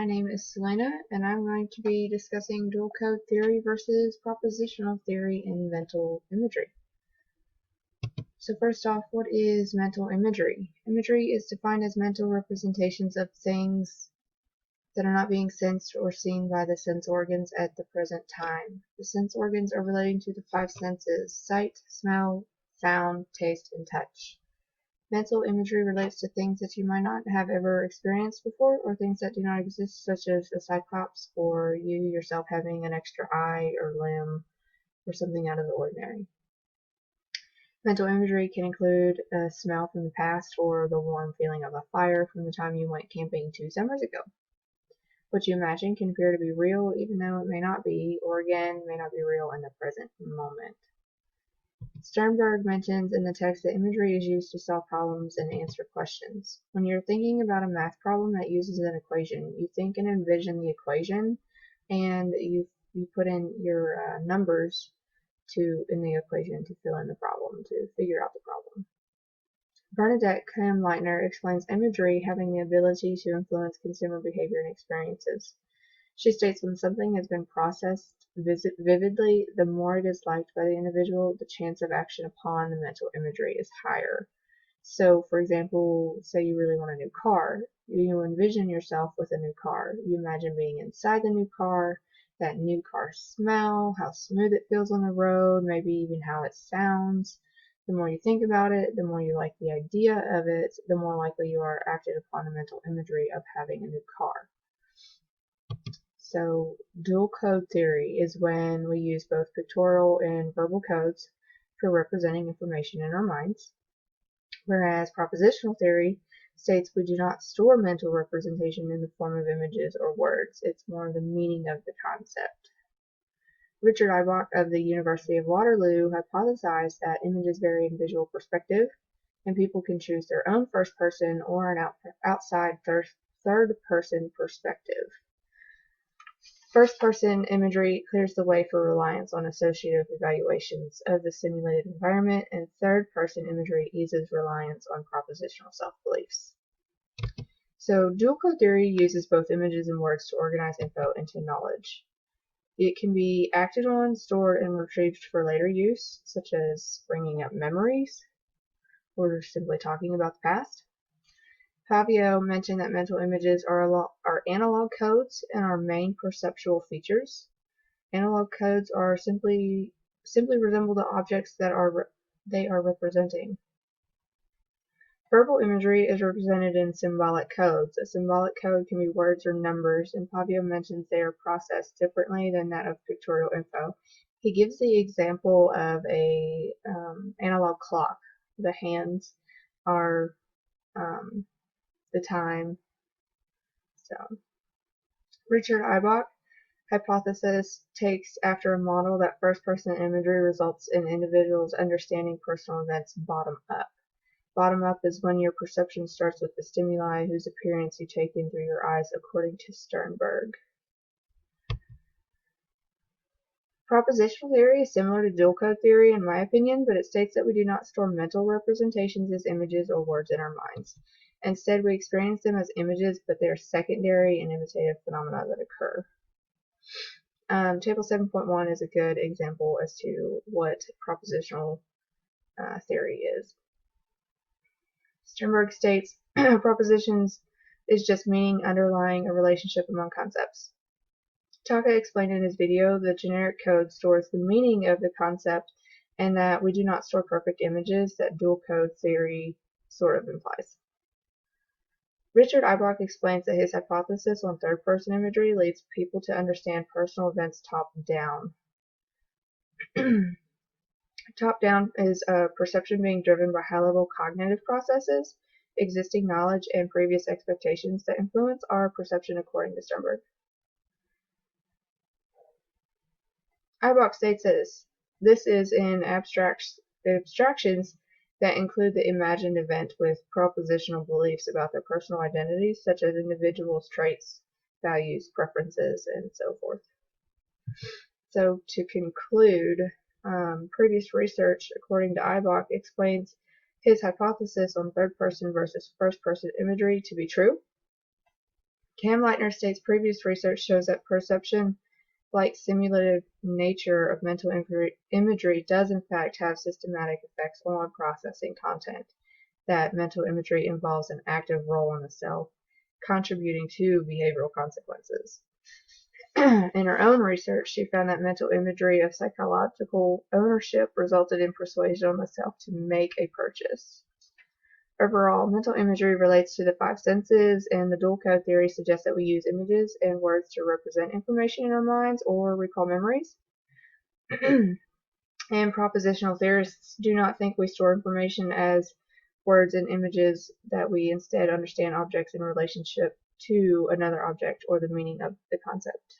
My name is Selena, and I'm going to be discussing dual code theory versus propositional theory in mental imagery. So first off, what is mental imagery? Imagery is defined as mental representations of things that are not being sensed or seen by the sense organs at the present time. The sense organs are relating to the five senses: sight, smell, sound, taste, and touch. Mental imagery relates to things that you might not have ever experienced before, or things that do not exist, such as a cyclops, or you yourself having an extra eye or limb, or something out of the ordinary. Mental imagery can include a smell from the past, or the warm feeling of a fire from the time you went camping 2 summers ago. What you imagine can appear to be real, even though it may not be, or again, may not be real in the present moment. Sternberg mentions in the text that imagery is used to solve problems and answer questions. When you're thinking about a math problem that uses an equation, you think and envision the equation, and you put in your numbers in the equation to fill in the problem, to figure out the problem. Bernadette Kamm-Leitner explains imagery having the ability to influence consumer behavior and experiences. She states when something has been processed vividly, the more it is liked by the individual, the chance of action upon the mental imagery is higher. So, for example, say you really want a new car. You envision yourself with a new car. You imagine being inside the new car, that new car smell, how smooth it feels on the road, maybe even how it sounds. The more you think about it, the more you like the idea of it, the more likely you are acted upon the mental imagery of having a new car. So dual code theory is when we use both pictorial and verbal codes for representing information in our minds, whereas propositional theory states we do not store mental representation in the form of images or words. It's more the meaning of the concept. Richard Ibach of the University of Waterloo hypothesized that images vary in visual perspective, and people can choose their own first person or an outside third person perspective. First-person imagery clears the way for reliance on associative evaluations of the simulated environment, and third-person imagery eases reliance on propositional self-beliefs. So dual code theory uses both images and words to organize info into knowledge. It can be acted on, stored, and retrieved for later use, such as bringing up memories or simply talking about the past. Fabio mentioned that mental images are analog codes and are main perceptual features. Analog codes are simply resemble the objects that they are representing. Verbal imagery is represented in symbolic codes. A symbolic code can be words or numbers, and Fabio mentions they are processed differently than that of pictorial info. He gives the example of a analog clock. The hands are the time. So, Richard Ibach hypothesis takes after a model that first-person imagery results in individuals understanding personal events bottom up. Bottom up is when your perception starts with the stimuli whose appearance you take in through your eyes, according to Sternberg. Propositional theory is similar to dual code theory in my opinion, but it states that we do not store mental representations as images or words in our minds. Instead, we experience them as images, but they are secondary and imitative phenomena that occur. Table 7.1 is a good example as to what propositional theory is. Sternberg states, propositions is just meaning underlying a relationship among concepts. Taka explained in his video the generic code stores the meaning of the concept and that we do not store perfect images that dual code theory sort of implies. Richard Ibach explains that his hypothesis on third-person imagery leads people to understand personal events top-down. Top-down is a perception being driven by high-level cognitive processes, existing knowledge, and previous expectations that influence our perception according to Sternberg. Ibach states that this is in abstractions that include the imagined event with propositional beliefs about their personal identities, such as individuals' traits, values, preferences, and so forth. So to conclude, previous research, according to Ibach, explains his hypothesis on third-person versus first-person imagery to be true. Cam Leitner states previous research shows that perception-like simulative nature of mental imagery does in fact have systematic effects on processing content, that mental imagery involves an active role in the self, contributing to behavioral consequences. In her own research, she found that mental imagery of psychological ownership resulted in persuasion on the self to make a purchase. Overall, mental imagery relates to the five senses, and the dual code theory suggests that we use images and words to represent information in our minds or recall memories. And propositional theorists do not think we store information as words and images, that we instead understand objects in relationship to another object or the meaning of the concept.